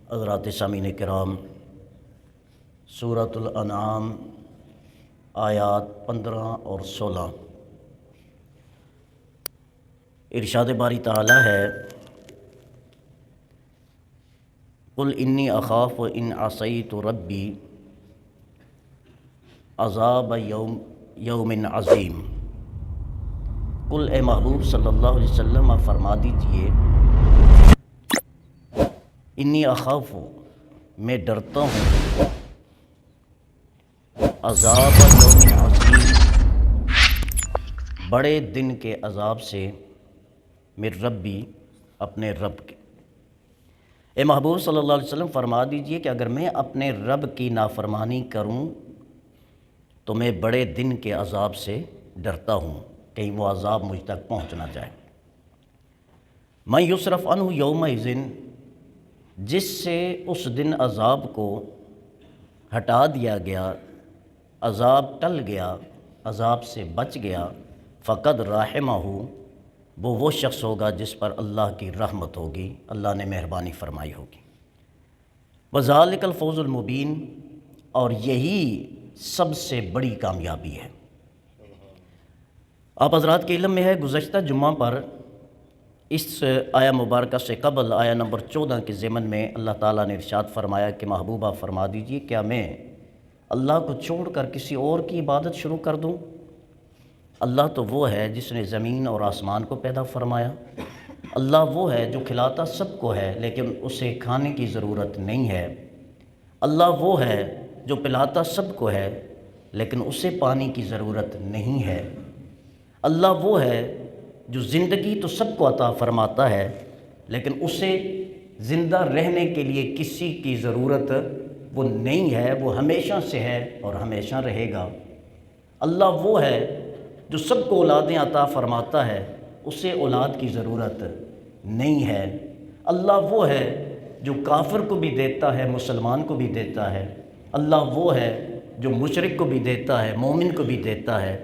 حضرات سامعین کرام، سورۃ الانعام آیات 15 اور 16، ارشاد باری تعالی ہے: قل انی اخاف ان عصیت ربی عذاب یوم عظیم۔ قل اے محبوب صلی اللہ علیہ وسلم آپ فرما دیجئے، انی اخاف، میں ڈرتا ہوں، عذاب یوم عظیم، بڑے دن کے عذاب سے، من ربی، اپنے رب کے۔ اے محبوب صلی اللہ علیہ وسلم فرما دیجئے کہ اگر میں اپنے رب کی نافرمانی کروں تو میں بڑے دن کے عذاب سے ڈرتا ہوں، کہیں وہ عذاب مجھ تک پہنچ نہ جائے۔ من یصرف عنہ یومئذ، جس سے اس دن عذاب کو ہٹا دیا گیا، عذاب ٹل گیا، عذاب سے بچ گیا، فقد رحمہ، وہ شخص ہوگا جس پر اللہ کی رحمت ہوگی، اللہ نے مہربانی فرمائی ہوگی۔ وذالک الفوز المبین، اور یہی سب سے بڑی کامیابی ہے۔ آپ حضرات کے علم میں ہے، گزشتہ جمعہ پر اس آیہ مبارکہ سے قبل آیہ نمبر 14 کے ضمن میں اللہ تعالیٰ نے ارشاد فرمایا کہ محبوبہ فرما دیجئے، کیا میں اللہ کو چھوڑ کر کسی اور کی عبادت شروع کر دوں؟ اللہ تو وہ ہے جس نے زمین اور آسمان کو پیدا فرمایا، اللہ وہ ہے جو کھلاتا سب کو ہے لیکن اسے کھانے کی ضرورت نہیں ہے، اللہ وہ ہے جو پلاتا سب کو ہے لیکن اسے پانی کی ضرورت نہیں ہے، اللہ وہ ہے جو زندگی تو سب کو عطا فرماتا ہے لیکن اسے زندہ رہنے کے لیے کسی کی ضرورت وہ نہیں ہے، وہ ہمیشہ سے ہے اور ہمیشہ رہے گا، اللہ وہ ہے جو سب کو اولادیں عطا فرماتا ہے، اسے اولاد کی ضرورت نہیں ہے، اللہ وہ ہے جو کافر کو بھی دیتا ہے، مسلمان کو بھی دیتا ہے، اللہ وہ ہے جو مشرک کو بھی دیتا ہے، مومن کو بھی دیتا ہے۔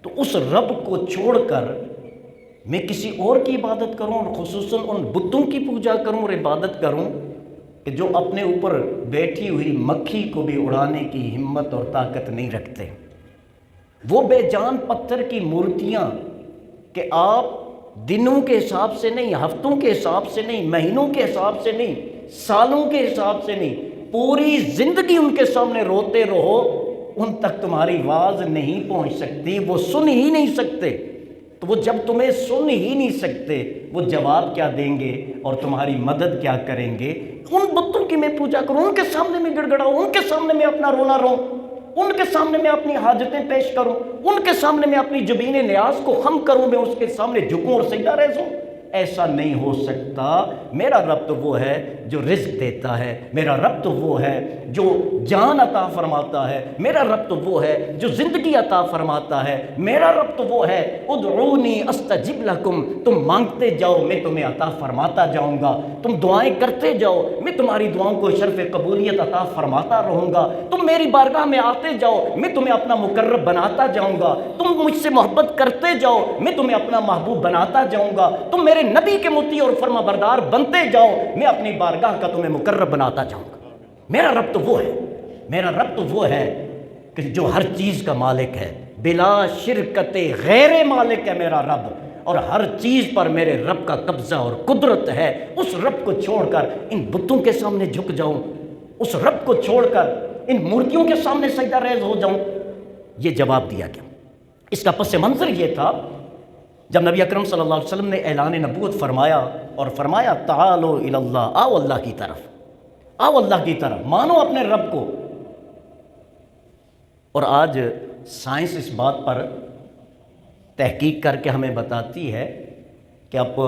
تو اس رب کو چھوڑ کر میں کسی اور کی عبادت کروں، اور خصوصاً ان بتوں کی پوجا کروں اور عبادت کروں کہ جو اپنے اوپر بیٹھی ہوئی مکھی کو بھی اڑانے کی ہمت اور طاقت نہیں رکھتے، وہ بے جان پتھر کی مورتیاں کہ آپ دنوں کے حساب سے نہیں، ہفتوں کے حساب سے نہیں، مہینوں کے حساب سے نہیں، سالوں کے حساب سے نہیں، پوری زندگی ان کے سامنے روتے رہو، ان تک تمہاری آواز نہیں پہنچ سکتی، وہ سن ہی نہیں سکتے۔ تو وہ جب تمہیں سن ہی نہیں سکتے، وہ جواب کیا دیں گے اور تمہاری مدد کیا کریں گے؟ ان بتوں کی میں پوجا کروں، ان کے سامنے میں گڑ گڑاؤں، ان کے سامنے میں اپنا رونا روں، ان کے سامنے میں اپنی حاجتیں پیش کروں، ان کے سامنے میں اپنی جبین نیاز کو خم کروں، میں اس کے سامنے جھکوں اور سجدہ ریزوں؟ ایسا نہیں ہو سکتا۔ میرا رب تو وہ ہے جو رزق دیتا ہے، میرا رب تو وہ ہے جو جان عطا فرماتا ہے، میرا رب تو وہ ہے جو زندگی عطا فرماتا ہے، میرا رب تو وہ ہے ادعونی استجب لکم، تم مانگتے جاؤ میں تمہیں عطا فرماتا جاؤں گا، تم دعائیں کرتے جاؤ میں تمہاری دعاؤں کو شرف قبولیت عطا فرماتا رہوں گا، تم میری بارگاہ میں آتے جاؤ میں تمہیں اپنا مقرب بناتا جاؤں گا، تم مجھ سے محبت کرتے جاؤ میں تمہیں اپنا محبوب بناتا جاؤں گا، تم میرے نبی کے مطیع اور فرما بردار بنتے جاؤ میں اپنی بارگاہ کا تمہیں مقرب بناتا جاؤں گا۔ میرا رب تو وہ ہے، میرا رب تو وہ ہے کہ جو ہر چیز کا مالک ہے، بلا شرکت غیر مالک ہے میرا رب، اور ہر چیز پر میرے رب کا قبضہ اور قدرت ہے۔ اس رب کو چھوڑ کر ان بتوں کے سامنے جھک جاؤں، اس رب کو چھوڑ کر ان مورتیوں کے سامنے سجدہ ریز ہو جاؤں؟ یہ جواب دیا گیا۔ اس کا پس منظر یہ تھا جب نبی اکرم صلی اللہ علیہ وسلم نے اعلان نبوت فرمایا اور فرمایا تعالوا الی اللہ، آؤ اللہ کی طرف، آؤ اللہ کی طرف، مانو اپنے رب کو۔ اور آج سائنس اس بات پر تحقیق کر کے ہمیں بتاتی ہے کہ آپ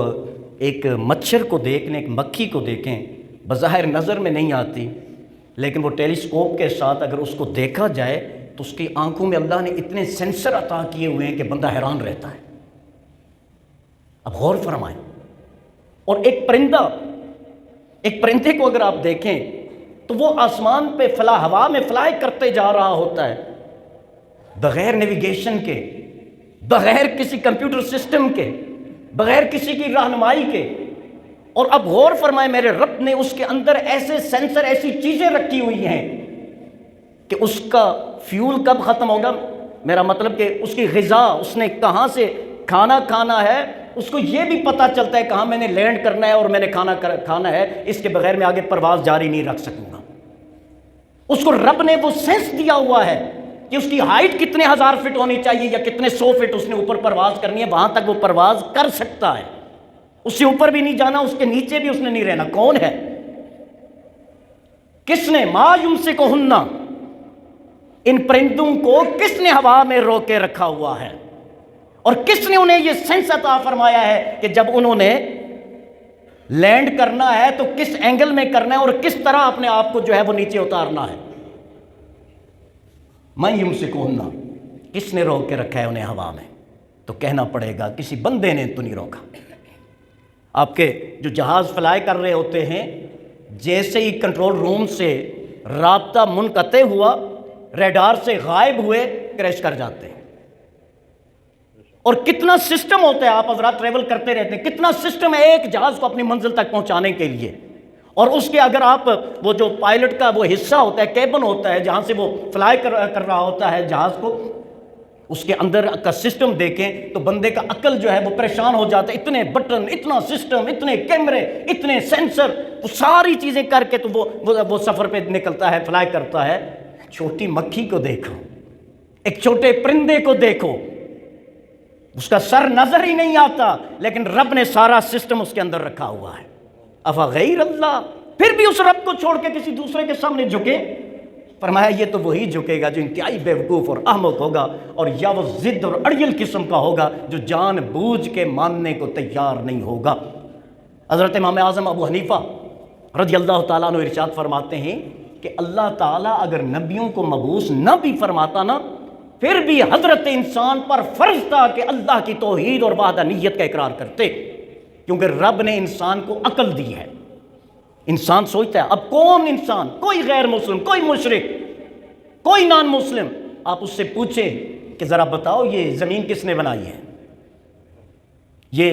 ایک مچھر کو دیکھیں، ایک مکھی کو دیکھیں، بظاہر نظر میں نہیں آتی، لیکن وہ ٹیلیسکوپ کے ساتھ اگر اس کو دیکھا جائے تو اس کی آنکھوں میں اللہ نے اتنے سینسر عطا کیے ہوئے ہیں کہ بندہ حیران رہتا ہے۔ اب غور فرمائیں۔ اور ایک پرندے کو اگر آپ دیکھیں تو وہ آسمان پہ ہوا میں فلائی کرتے جا رہا ہوتا ہے، بغیر نیویگیشن کے، بغیر کسی کمپیوٹر سسٹم کے، بغیر کسی کی رہنمائی کے، اور اب غور فرمائے، میرے رب نے اس کے اندر ایسے سینسر، ایسی چیزیں رکھی ہوئی ہیں کہ اس کا فیول کب ختم ہوگا، میرا مطلب کہ اس کی غذا، اس نے کہاں سے کھانا کھانا ہے، اس کو یہ بھی پتہ چلتا ہے کہاں میں نے لینڈ کرنا ہے اور میں نے کھانا ہے، اس کے بغیر میں آگے پرواز جاری نہیں رکھ سکوں گا۔ اس کو رب نے وہ سینس دیا ہوا ہے کہ اس کی ہائٹ کتنے 1000 فٹ ہونی چاہیے یا کتنے 100 فٹ اس نے اوپر پرواز کرنی ہے، وہاں تک وہ پرواز کر سکتا ہے، اس سے اوپر بھی نہیں جانا، اس کے نیچے بھی اس نے نہیں رہنا۔ کون ہے؟ کس نے؟ ما یمسکہن، ان پرندوں کو کس نے ہوا میں روک کے رکھا ہوا ہے، اور کس نے انہیں یہ سینس عطا فرمایا ہے کہ جب انہوں نے لینڈ کرنا ہے تو کس اینگل میں کرنا ہے اور کس طرح اپنے آپ کو جو ہے وہ نیچے اتارنا ہے۔ من یمسکہن، کس نے روک کے رکھا ہے انہیں ہوا میں؟ تو کہنا پڑے گا کسی بندے نے تو نہیں روکا۔ آپ کے جو جہاز فلائی کر رہے ہوتے ہیں، جیسے ہی کنٹرول روم سے رابطہ منقطع ہوا، ریڈار سے غائب ہوئے، کریش کر جاتے ہیں۔ اور کتنا سسٹم ہوتا ہے، آپ حضرات ٹریول کرتے رہتے ہیں، کتنا سسٹم ہے ایک جہاز کو اپنی منزل تک پہنچانے کے لیے۔ اور اس کے اگر آپ وہ جو پائلٹ کا وہ حصہ ہوتا ہے، کیبن ہوتا ہے جہاں سے وہ فلائی کر رہا ہوتا ہے جہاز کو، اس کے اندر کا سسٹم دیکھیں تو بندے کا عقل جو ہے وہ پریشان ہو جاتا ہے۔ اتنے بٹن، اتنا سسٹم، اتنے کیمرے، اتنے سینسر، وہ ساری چیزیں کر کے تو وہ سفر پہ نکلتا ہے، فلائی کرتا ہے۔ چھوٹی مکھی کو دیکھو، ایک چھوٹے پرندے کو دیکھو، اس کا سر نظر ہی نہیں آتا، لیکن رب نے سارا سسٹم اس کے اندر رکھا ہوا ہے۔ افا غیر اللہ، پھر بھی اس رب کو چھوڑ کے کسی دوسرے کے سامنے جھکے؟ فرمایا یہ تو وہی جھکے گا جو انتہائی بیوقوف اور احمق ہوگا، اور یا وہ ضد اور اڑیل قسم کا ہوگا جو جان بوجھ کے ماننے کو تیار نہیں ہوگا۔ حضرت امام اعظم ابو حنیفہ رضی اللہ تعالیٰ عنہ ارشاد فرماتے ہیں کہ اللہ تعالیٰ اگر نبیوں کو مبعوث نہ بھی فرماتا نا، پھر بھی حضرت انسان پر فرض تھا کہ اللہ کی توحید اور وحدانیت کا اقرار کرتے، کیونکہ رب نے انسان کو عقل دی ہے۔ انسان سوچتا ہے، اب کون انسان، کوئی غیر مسلم، کوئی مشرک، کوئی نان مسلم، آپ اس سے پوچھیں کہ ذرا بتاؤ یہ زمین کس نے بنائی ہے؟ یہ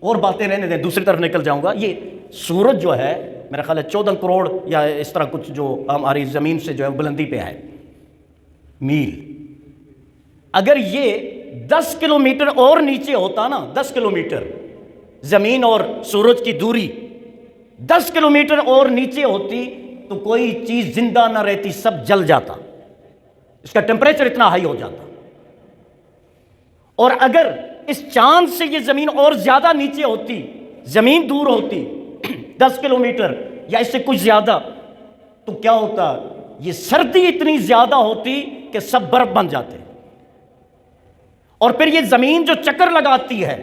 اور باتیں رہنے دیں، دوسری طرف نکل جاؤں گا۔ یہ سورج جو ہے میرا خیال ہے 14 کروڑ یا اس طرح کچھ جو ہماری زمین سے جو ہے بلندی پہ ہے، میل۔ اگر یہ 10 کلومیٹر اور نیچے ہوتا نا، 10 کلومیٹر زمین اور سورج کی دوری 10 کلومیٹر اور نیچے ہوتی تو کوئی چیز زندہ نہ رہتی، سب جل جاتا، اس کا ٹیمپریچر اتنا ہائی ہو جاتا۔ اور اگر اس چاند سے یہ زمین اور زیادہ نیچے ہوتی، زمین دور ہوتی 10 کلومیٹر یا اس سے کچھ زیادہ، تو کیا ہوتا؟ یہ سردی اتنی زیادہ ہوتی کہ سب برف بن جاتے۔ اور پھر یہ زمین جو چکر لگاتی ہے،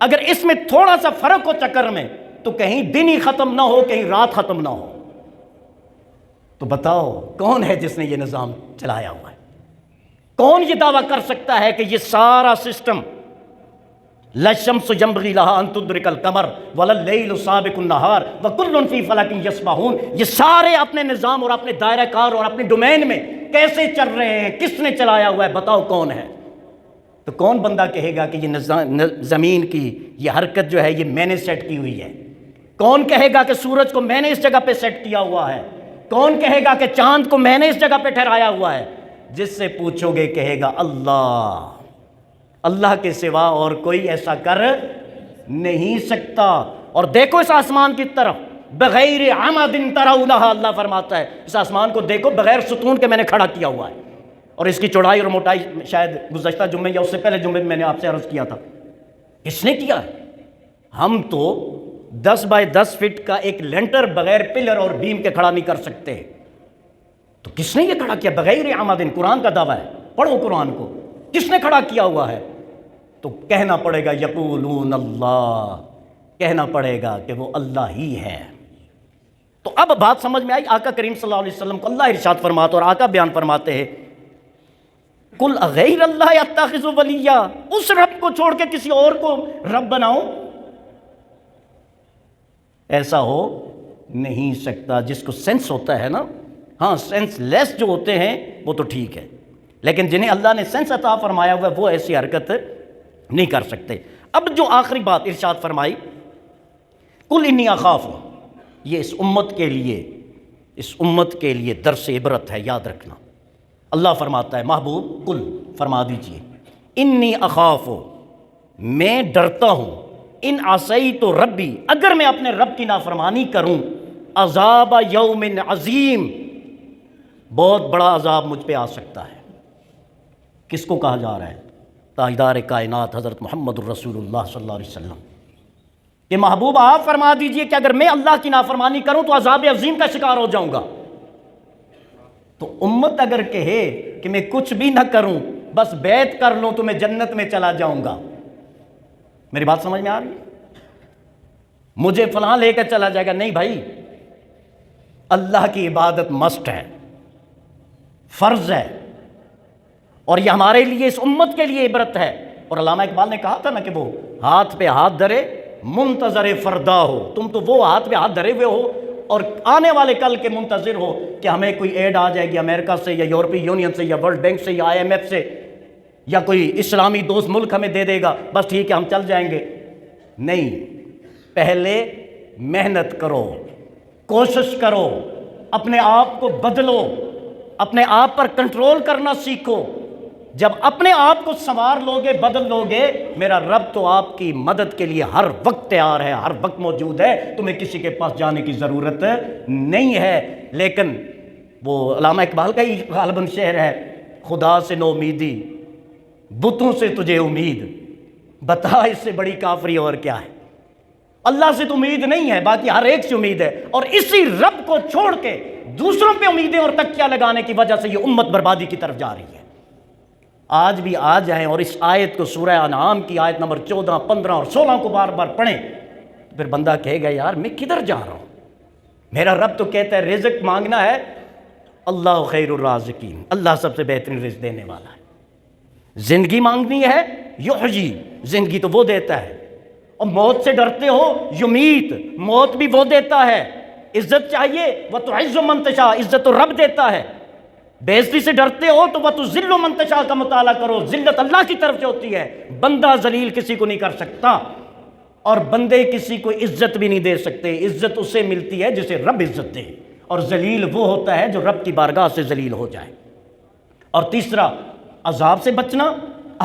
اگر اس میں تھوڑا سا فرق ہو چکر میں تو کہیں دن ہی ختم نہ ہو، کہیں رات ختم نہ ہو۔ تو بتاؤ کون ہے جس نے یہ نظام چلایا ہوا ہے؟ کون یہ دعویٰ کر سکتا ہے کہ یہ سارا سسٹم لا الشمس ينبغي لها ان تدرك القمر ولا الليل سابق النهار وكل في فلك يسبحون، یہ سارے اپنے نظام اور اپنے دائرہ کار اور اپنے ڈومین میں کیسے چل رہے ہیں؟ کس نے چلایا ہوا ہے؟ بتاؤ کون ہے؟ تو کون بندہ کہے گا کہ یہ زمین کی یہ حرکت جو ہے یہ میں نے سیٹ کی ہوئی ہے؟ کون کہے گا کہ سورج کو میں نے اس جگہ پہ سیٹ کیا ہوا ہے؟ کون کہے گا کہ چاند کو میں نے اس جگہ پہ ٹھہرایا ہوا ہے؟ جس سے پوچھو گے کہے گا اللہ، اللہ کے سوا اور کوئی ایسا کر نہیں سکتا۔ اور دیکھو اس آسمان کی طرف، بغیر عمد ترونہا، اللہ فرماتا ہے اس آسمان کو دیکھو بغیر ستون کے میں نے کھڑا کیا ہوا ہے، اور اس کی چوڑائی اور موٹائی شاید گزشتہ جمعے یا اس سے پہلے جمعے میں نے آپ سے عرض کیا تھا۔ کس نے کیا ہے؟ ہم تو 10 بائی 10 فٹ کا ایک لینٹر بغیر پلر اور بیم کے کھڑا نہیں کر سکتے، تو کس نے یہ کھڑا کیا؟ بغیر عمد، قرآن کا دعویٰ ہے، پڑھو قرآن کو، کس نے کھڑا کیا ہوا ہے؟ تو کہنا پڑے گا یقولون اللہ، کہنا پڑے گا کہ وہ اللہ ہی ہے۔ تو اب بات سمجھ میں آئی؟ آقا کریم صلی اللہ علیہ وسلم کو اللہ ارشاد فرماتا اور آقا بیان فرماتے ہیں قل اغیر اللہ اتخذ ولیا، اس رب کو چھوڑ کے کسی اور کو رب بناؤں؟ ایسا ہو نہیں سکتا۔ جس کو سینس ہوتا ہے نا، ہاں سینس لیس جو ہوتے ہیں وہ تو ٹھیک ہے، لیکن جنہیں اللہ نے سینس عطا فرمایا ہوا ہے وہ ایسی حرکت نہیں کر سکتے۔ اب جو آخری بات ارشاد فرمائی قل انی اخاف، یہ اس امت کے لیے درس عبرت ہے، یاد رکھنا۔ اللہ فرماتا ہے محبوب قل فرما دیجئے، انی اخاف، میں ڈرتا ہوں، ان عصیت ربی، اگر میں اپنے رب کی نافرمانی کروں، عذاب یوم عظیم، بہت بڑا عذاب مجھ پہ آ سکتا ہے۔ کس کو کہا جا رہا ہے؟ تاجدار کائنات حضرت محمد الرسول اللہ صلی اللہ علیہ وسلم کہ محبوب آپ فرما دیجئے کہ اگر میں اللہ کی نافرمانی کروں تو عذاب عظیم کا شکار ہو جاؤں گا۔ تو امت اگر کہے کہ میں کچھ بھی نہ کروں، بس بیعت کر لوں تو میں جنت میں چلا جاؤں گا، میری بات سمجھ میں آ رہی ہے؟ مجھے فلاں لے کر چلا جائے گا، نہیں بھائی، اللہ کی عبادت مسٹ ہے، فرض ہے، اور یہ ہمارے لیے، اس امت کے لیے عبرت ہے۔ اور علامہ اقبال نے کہا تھا نا کہ وہ ہاتھ پہ ہاتھ دھرے منتظر فردا ہو، تم تو وہ ہاتھ پہ ہاتھ دھرے ہوئے ہو اور آنے والے کل کے منتظر ہو کہ ہمیں کوئی ایڈ آ جائے گی امریکہ سے یا یورپی یونین سے یا ورلڈ بینک سے یا IMF سے یا کوئی اسلامی دوست ملک ہمیں دے دے گا، بس ٹھیک ہے ہم چل جائیں گے۔ نہیں، پہلے محنت کرو، کوشش کرو، اپنے آپ کو بدلو، اپنے آپ پر کنٹرول کرنا سیکھو۔ جب اپنے آپ کو سنوار لوگے، بدل لوگے، میرا رب تو آپ کی مدد کے لیے ہر وقت تیار ہے، ہر وقت موجود ہے، تمہیں کسی کے پاس جانے کی ضرورت نہیں ہے۔ لیکن وہ علامہ اقبال کا ہی غالباً شعر ہے، خدا سے نو امیدی، بتوں سے تجھے امید، بتا اس سے بڑی کافری اور کیا ہے۔ اللہ سے تو امید نہیں ہے، باقی ہر ایک سے امید ہے، اور اسی رب کو چھوڑ کے دوسروں پہ امیدیں اور تکیہ لگانے کی وجہ سے یہ امت بربادی کی طرف جا رہی ہے۔ آج بھی آ جائیں اور اس آیت کو سورہ انعام کی آیت نمبر 14، 15 اور 16 کو بار بار پڑھیں، پھر بندہ کہے گا یار میں کدھر جا رہا ہوں؟ میرا رب تو کہتا ہے رزق مانگنا ہے، اللہ خیر الرازقین، اللہ سب سے بہترین رزق دینے والا ہے۔ زندگی مانگنی ہے، یحیی، زندگی تو وہ دیتا ہے، اور موت سے ڈرتے ہو، یمیت، موت بھی وہ دیتا ہے۔ عزت چاہیے، وتعز من تشاء، عزت تو رب دیتا ہے۔ بے عزتی سے ڈرتے ہو تو وتذل من تشاء کا مطالعہ کرو، ذلت اللہ کی طرف سے ہوتی ہے، بندہ ذلیل کسی کو نہیں کر سکتا، اور بندے کسی کو عزت بھی نہیں دے سکتے، عزت اسے ملتی ہے جسے رب عزت دے، اور ذلیل وہ ہوتا ہے جو رب کی بارگاہ سے ذلیل ہو جائے۔ اور تیسرا، عذاب سے بچنا،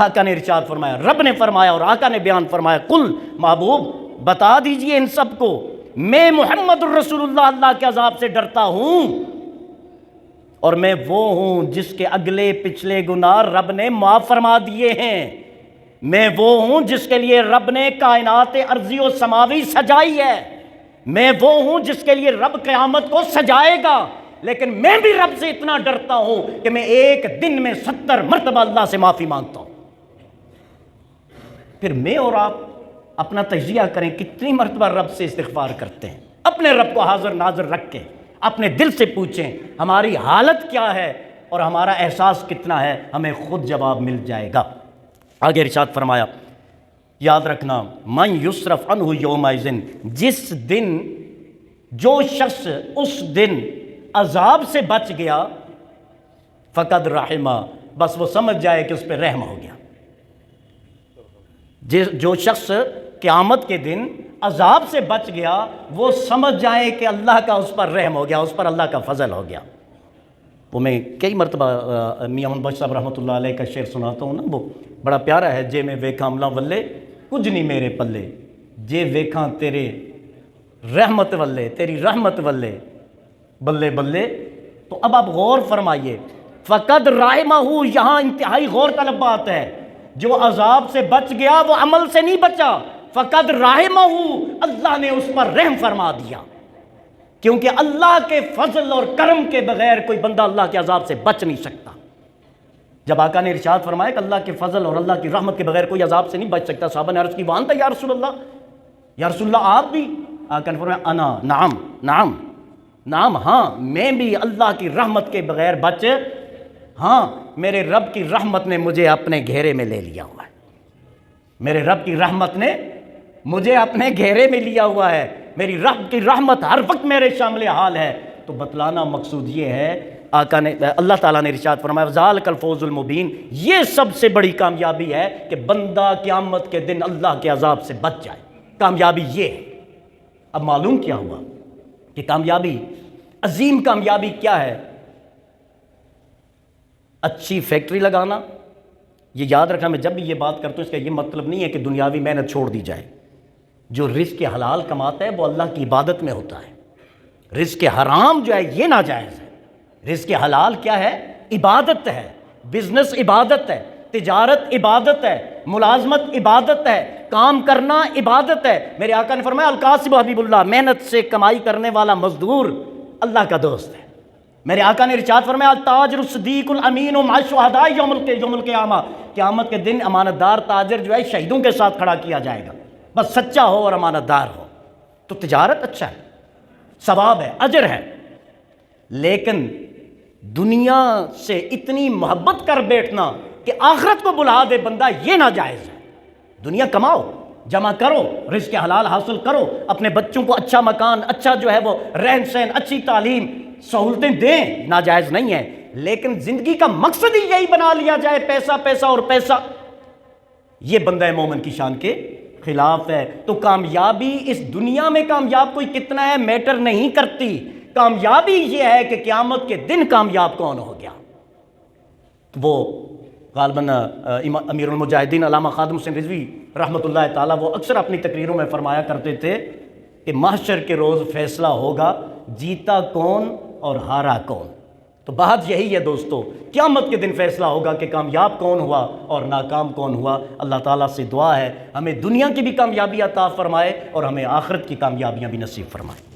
آقا نے ارشاد فرمایا، رب نے فرمایا اور آقا نے بیان فرمایا، قل محبوب بتا دیجئے ان سب کو، میں محمد الرسول اللہ کے عذاب سے ڈرتا ہوں، اور میں وہ ہوں جس کے اگلے پچھلے گناہ رب نے معاف فرما دیے ہیں، میں وہ ہوں جس کے لیے رب نے کائنات ارضی و سماوی سجائی ہے، میں وہ ہوں جس کے لیے رب قیامت کو سجائے گا۔ لیکن میں بھی رب سے اتنا ڈرتا ہوں کہ میں ایک دن میں 70 مرتبہ اللہ سے معافی مانگتا ہوں۔ پھر میں اور آپ اپنا تجزیہ کریں، کتنی مرتبہ رب سے استغفار کرتے ہیں، اپنے رب کو حاضر ناظر رکھ کے اپنے دل سے پوچھیں ہماری حالت کیا ہے اور ہمارا احساس کتنا ہے، ہمیں خود جواب مل جائے گا۔ آگے ارشاد فرمایا، یاد رکھنا، من یصرف عنہ یومئذ، جس دن، جو شخص اس دن عذاب سے بچ گیا، فقد رحمہ، بس وہ سمجھ جائے کہ اس پہ رحم ہو گیا۔ جو شخص قیامت کے دن عذاب سے بچ گیا، وہ سمجھ جائے کہ اللہ کا اس پر رحم ہو گیا، اس پر اللہ کا فضل ہو گیا۔ وہ میں کئی مرتبہ میاں محمد بخش صاحب رحمۃ اللہ علیہ کا شعر سناتا ہوں نا، وہ بڑا پیارا ہے، جے میں ویکھاں املاں ولے کچھ نہیں میرے پلے، جے ویکھاں تیرے رحمت ولے، تیری رحمت ولے بلے بلے۔ تو اب آپ غور فرمائیے، فقد رحمہ، یہاں انتہائی غور طلب بات ہے، جو عذاب سے بچ گیا وہ عمل سے نہیں بچا، فقد رحمہ، اللہ نے اس پر رحم فرما دیا، کیونکہ اللہ کے فضل اور کرم کے بغیر کوئی بندہ اللہ کے عذاب سے بچ نہیں سکتا۔ جب آقا نے ارشاد فرمایا کہ اللہ کے فضل اور اللہ کی رحمت کے بغیر کوئی عذاب سے نہیں بچ سکتا، صحابہ نے عرض کی وانت یا رسول اللہ، یا رسول اللہ آپ بھی؟ آقا نے فرمایا انا، نعم نعم نعم، ہاں میں بھی اللہ کی رحمت کے بغیر بچ، ہاں میرے رب کی رحمت نے مجھے اپنے گھیرے میں لے لیا ہوا ہے، میرے رب کی رحمت نے مجھے اپنے گھیرے میں لیا ہوا ہے، میری رب کی رحمت ہر وقت میرے شامل حال ہے۔ تو بتلانا مقصود یہ ہے، آقا نے، اللہ تعالیٰ نے ارشاد فرمایا ذالک الفوز المبین، یہ سب سے بڑی کامیابی ہے کہ بندہ قیامت کے دن اللہ کے عذاب سے بچ جائے، کامیابی یہ ہے۔ اب معلوم کیا ہوا کہ کامیابی، عظیم کامیابی کیا ہے؟ اچھی فیکٹری لگانا۔ یہ یاد رکھنا، میں جب بھی یہ بات کرتا ہوں اس کا یہ مطلب نہیں ہے کہ دنیاوی محنت چھوڑ دی جائے۔ جو رزق حلال کماتا ہے وہ اللہ کی عبادت میں ہوتا ہے۔ رزق حرام جو ہے یہ ناجائز ہے۔ رزق حلال کیا ہے؟ عبادت ہے۔ بزنس عبادت ہے، تجارت عبادت ہے، ملازمت عبادت ہے، کام کرنا عبادت ہے۔ میرے آقا نے فرمایا القاسم حبیب اللہ، محنت سے کمائی کرنے والا مزدور اللہ کا دوست ہے۔ میرے آقا نے ارشاد فرمایا التاجر الصدیق الامین مع الشہداء یوم القیامہ، قیامت کے دن امانت دار تاجر جو ہے شہیدوں کے ساتھ کھڑا کیا جائے گا، بس سچا ہو اور امانت دار ہو۔ تو تجارت اچھا ہے، ثواب ہے، اجر ہے، لیکن دنیا سے اتنی محبت کر بیٹھنا کہ آخرت کو بلا دے بندہ، یہ ناجائز ہے۔ دنیا کماؤ، جمع کرو، رزق حلال حاصل کرو، اپنے بچوں کو اچھا مکان، اچھا جو ہے وہ رہن سہن، اچھی تعلیم، سہولتیں دیں، ناجائز نہیں ہے، لیکن زندگی کا مقصد ہی یہی بنا لیا جائے پیسہ پیسہ اور پیسہ، یہ بندہ مومن کی شان کے خلاف ہے۔ تو کامیابی اس دنیا میں کامیاب کوئی کتنا ہے میٹر نہیں کرتی، کامیابی یہ ہے کہ قیامت کے دن کامیاب کون ہو گیا۔ وہ غالباً امیر المجاہدین علامہ خادم حسین رضوی رحمۃ اللہ تعالیٰ وہ اکثر اپنی تقریروں میں فرمایا کرتے تھے کہ محشر کے روز فیصلہ ہوگا جیتا کون اور ہارا کون۔ تو بات یہی ہے دوستو، قیامت کے دن فیصلہ ہوگا کہ کامیاب کون ہوا اور ناکام کون ہوا۔ اللہ تعالیٰ سے دعا ہے ہمیں دنیا کی بھی کامیابی عطا فرمائے اور ہمیں آخرت کی کامیابیاں بھی نصیب فرمائے۔